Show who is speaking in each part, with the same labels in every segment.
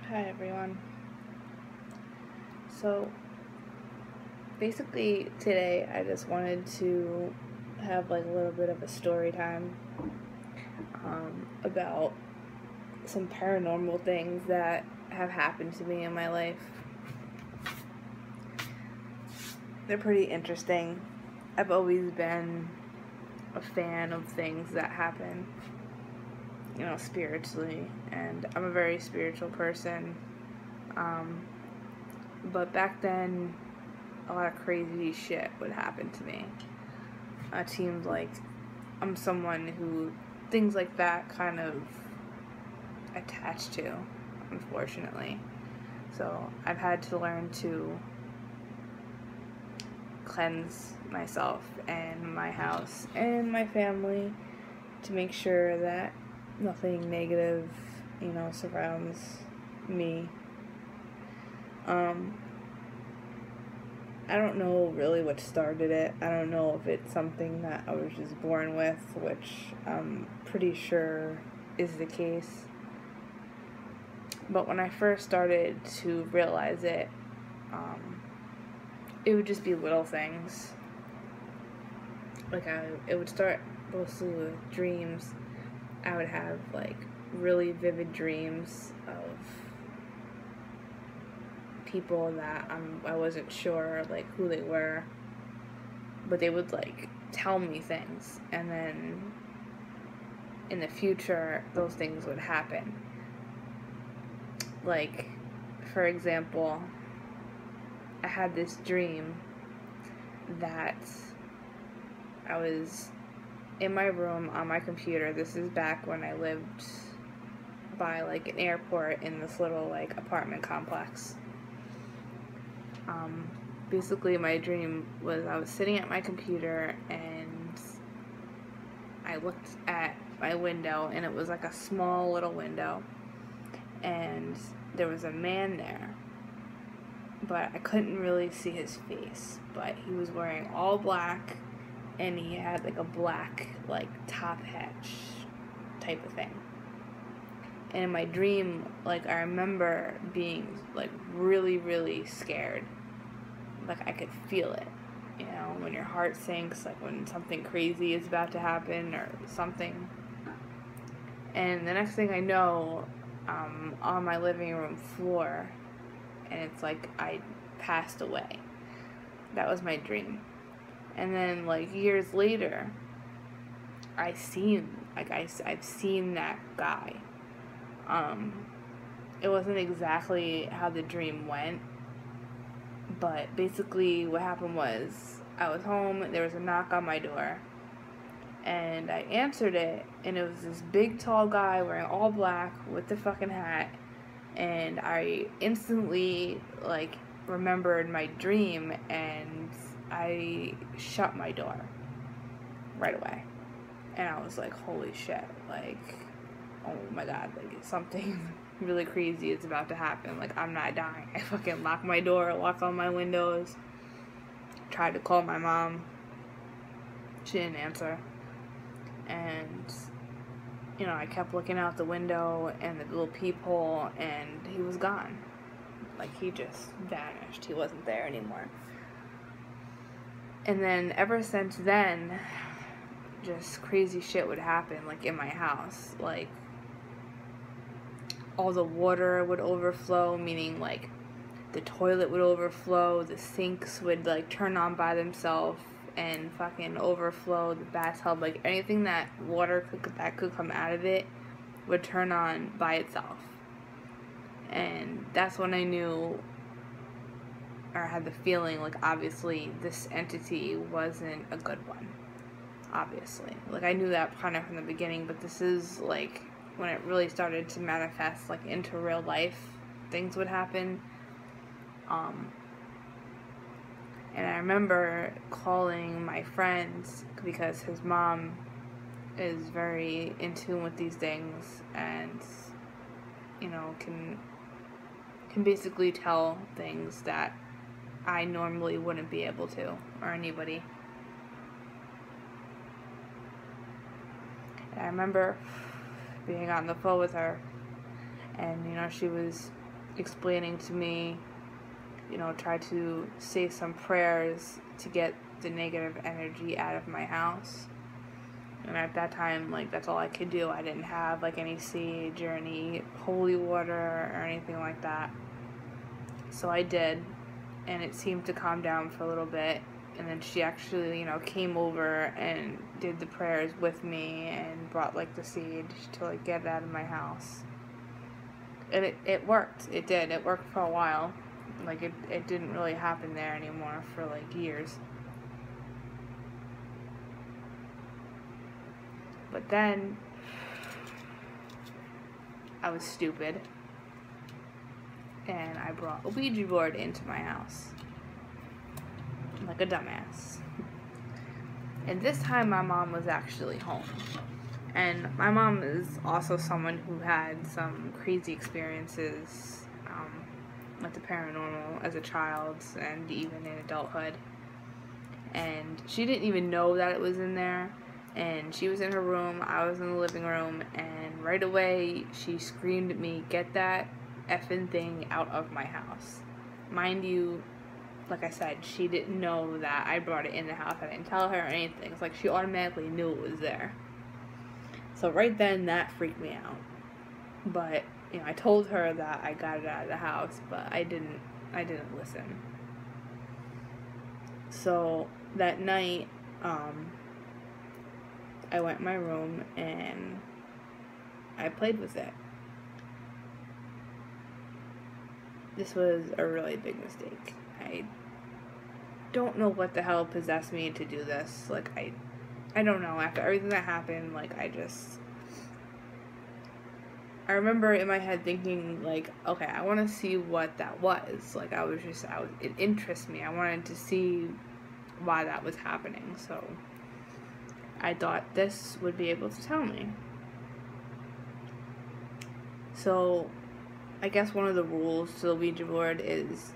Speaker 1: Hi everyone. So basically today I just wanted to have like a little bit of a story time about some paranormal things that have happened to me in my life. They're pretty interesting. I've always been a fan of things that happen, spiritually, and I'm a very spiritual person. But back then, a lot of crazy shit would happen to me. It seems like I'm someone who things like that kind of attach to, unfortunately. So I've had to learn to cleanse myself and my house and my family to make sure that nothing negative, surrounds me. I don't know really what started it. I don't know if it's something that I was just born with, which I'm pretty sure is the case. But when I first started to realize it, it would just be little things. It would start mostly with dreams. I would have like really vivid dreams of people that I wasn't sure like who they were, but they would like tell me things, and then in the future those things would happen. Like, for example, I had this dream that I was in my room on my computer. This is back when I lived by like an airport in this little like apartment complex. Basically my dream was I was sitting at my computer and I looked at my window, and it was like a small little window, and there was a man there, but I couldn't really see his face, but he was wearing all black, and he had like a black like top hat type of thing. And in my dream, like, I remember being like really, really scared. Like, I could feel it, when your heart sinks, like when something crazy is about to happen or something. And the next thing I know, on my living room floor, and it's like I passed away. That was my dream. And then like years later, I've seen that guy. It wasn't exactly how the dream went, but basically what happened was I was home, there was a knock on my door, and I answered it, and it was this big tall guy wearing all black with the fucking hat, and I instantly like remembered my dream, and I shut my door right away. And I was like, holy shit, like, oh my god, like something really crazy is about to happen. Like, I'm not dying. I fucking locked my door, locked all my windows, tried to call my mom. She didn't answer. And, I kept looking out the window and the little peephole, and he was gone. Like, he just vanished. He wasn't there anymore. And then, ever since then, just crazy shit would happen, like, in my house. Like, all the water would overflow, meaning, like, the toilet would overflow, the sinks would, like, turn on by themselves and fucking overflow, the bathtub, like, anything that that could come out of it would turn on by itself. And that's when I knew, or had the feeling, like, obviously this entity wasn't a good one. Obviously. Like, I knew that kind of from the beginning, but this is, like, when it really started to manifest, like, into real life, things would happen. And I remember calling my friends because his mom is very in tune with these things, and, can basically tell things that I normally wouldn't be able to, or anybody. And I remember being on the phone with her, and she was explaining to me, try to say some prayers to get the negative energy out of my house. And at that time, that's all I could do. I didn't have, any sage or any holy water or anything like that. So I did, and it seemed to calm down for a little bit. And then she actually, came over and did the prayers with me and brought, the sage to, get it out of my house. And it worked. It did. It worked for a while. It didn't really happen there anymore for, years. But then, I was stupid, and I brought a Ouija board into my house, like a dumbass. And this time my mom was actually home. And my mom is also someone who had some crazy experiences with the paranormal as a child and even in adulthood. And she didn't even know that it was in there. And she was in her room, I was in the living room, and right away she screamed at me, "Get that effing thing out of my house." Mind you, like I said, she didn't know that I brought it in the house. I didn't tell her or anything. It's she automatically knew it was there. So right then, that freaked me out. But, I told her that I got it out of the house, but I didn't listen. So that night, I went in my room and I played with it. This was a really big mistake. I don't know what the hell possessed me to do this. I don't know. After everything that happened, I remember in my head thinking, okay, I want to see what that was. It interests me. I wanted to see why that was happening. So I thought this would be able to tell me. So I guess one of the rules to the Ouija board is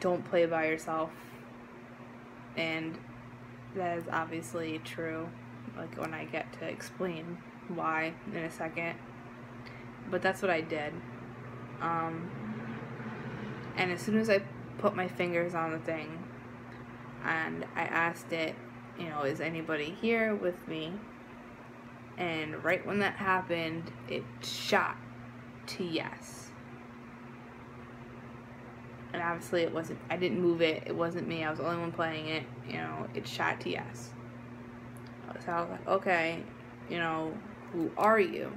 Speaker 1: don't play by yourself. And that is obviously true, when I get to explain why in a second. But that's what I did. And as soon as I put my fingers on the thing and I asked it, is anybody here with me? And right when that happened, it shot to yes. And obviously it wasn't, I didn't move it, it wasn't me, I was the only one playing it, it shot to yes. So I was like, okay, who are you?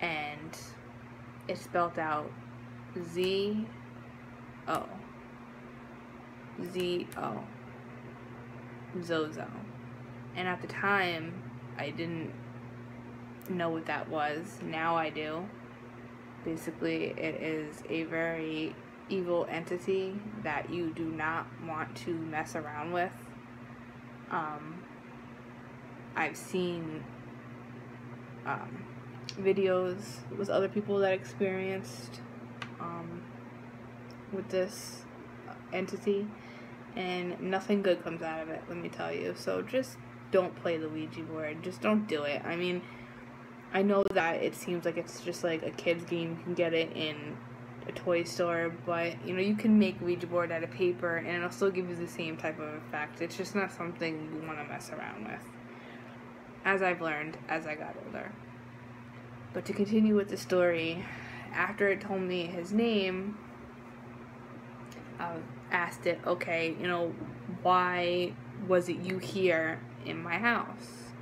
Speaker 1: And it spelled out Z-O. Z-O. Zozo. And at the time, I didn't know what that was. Now I do. Basically, it is a very evil entity that you do not want to mess around with. I've seen videos with other people that experienced with this entity, and nothing good comes out of it, let me tell you. So just don't play the Ouija board. Just don't do it. I mean, I know that it seems like it's just like a kid's game. You can get it in a toy store, but you can make a Ouija board out of paper and it'll still give you the same type of effect. It's just not something you want to mess around with, as I've learned as I got older. But to continue with the story, after it told me his name, I asked it, okay, why was it you here in my house?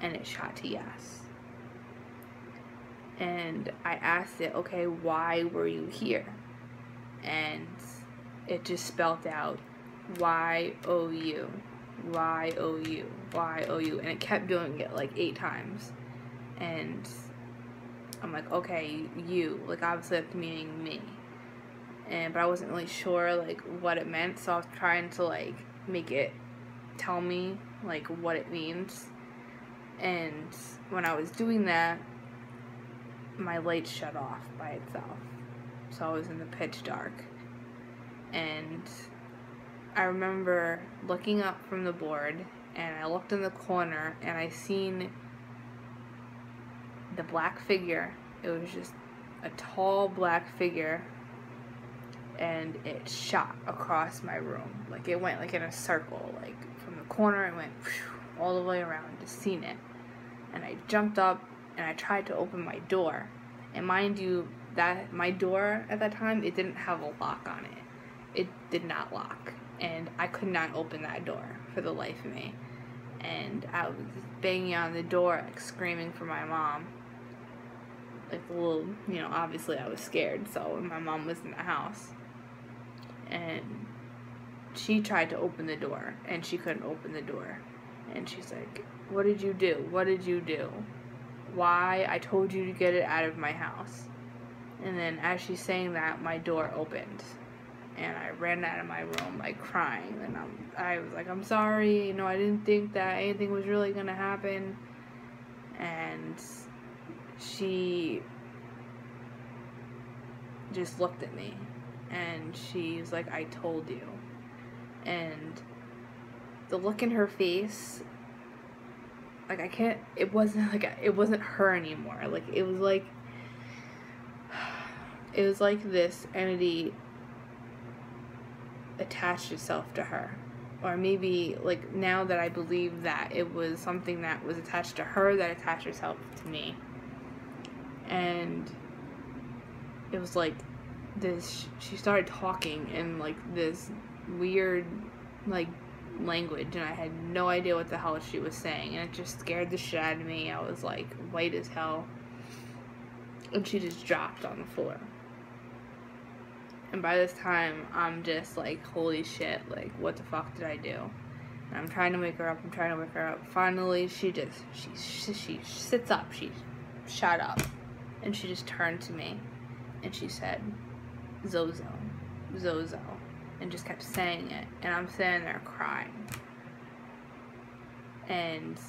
Speaker 1: And it shot to yes. And I asked it, okay, why were you here? And it just spelled out Y-O-U, Y-O-U, Y-O-U, and it kept doing it 8 times. And I'm like, okay, you, obviously that's meaning me. But I wasn't really sure what it meant, so I was trying to make it tell me what it means. And when I was doing that, my light shut off by itself, so I was in the pitch dark. And I remember looking up from the board, and I looked in the corner, and I seen the black figure. It was just a tall black figure, and it shot across my room. Like, it went like in a circle, like from the corner, it went all the way around. Just seen it. And I jumped up and I tried to open my door. And mind you, that my door at that time, it didn't have a lock on it. It did not lock. And I could not open that door for the life of me. And I was banging on the door, like screaming for my mom. Like, a little, obviously I was scared, so my mom was in the house. And she tried to open the door, and she couldn't open the door. And she's like, "What did you do? What did you do? Why? I told you to get it out of my house." And then as she's saying that, my door opened. And I ran out of my room, like, crying. And I was like, "I'm sorry, I didn't think that anything was really going to happen." And she just looked at me. And she's like, "I told you." And the look in her face, like, it wasn't her anymore. Like, it was like this entity attached itself to her. Or maybe, like, now that I believe that it was something that was attached to her that attached itself to me. And it was like this, she started talking in, like, this weird, like, language, and I had no idea what the hell she was saying, and it just scared the shit out of me. I was, like, white as hell. And she just dropped on the floor. And by this time, I'm just like, holy shit, like, what the fuck did I do? And I'm trying to wake her up, Finally, she sits up, she shot up, and she just turned to me, and she said, "Zozo, Zozo," and just kept saying it, and I'm sitting there crying. And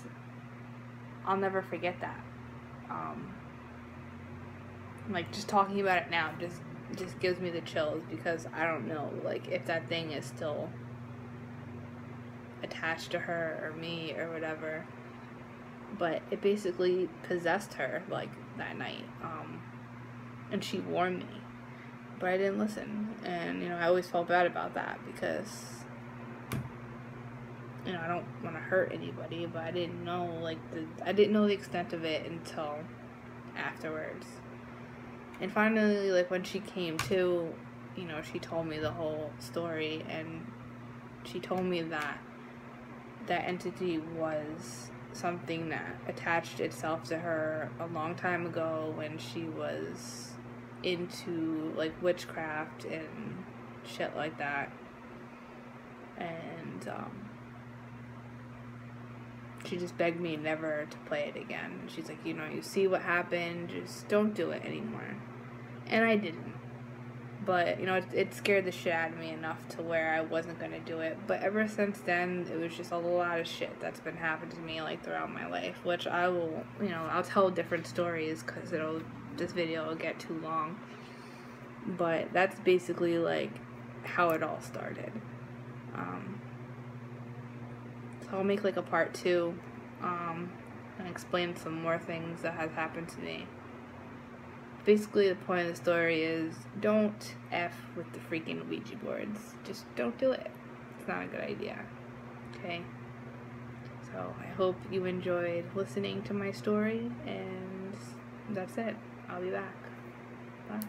Speaker 1: I'll never forget that. Like, just talking about it now just gives me the chills, because I don't know, like, if that thing is still attached to her or me or whatever, but it basically possessed her, like, that night, and she warned me, but I didn't listen, and, I always felt bad about that, because, I don't want to hurt anybody, but I didn't know, like, I didn't know the extent of it until afterwards. And finally, like, when she came to, she told me the whole story, and she told me that that entity was something that attached itself to her a long time ago when she was into, like, witchcraft and shit like that. And she just begged me never to play it again. She's like, you see what happened, just don't do it anymore. And I didn't. But, it scared the shit out of me enough to where I wasn't going to do it. But ever since then, it was just a lot of shit that's been happening to me, like, throughout my life. Which I will, I'll tell different stories, because this video will get too long. But that's basically, like, how it all started. So I'll make, like, a part 2, and explain some more things that has happened to me. Basically, the point of the story is, don't F with the freaking Ouija boards. Just don't do it. It's not a good idea. Okay? So, I hope you enjoyed listening to my story, and that's it. I'll be back. Bye.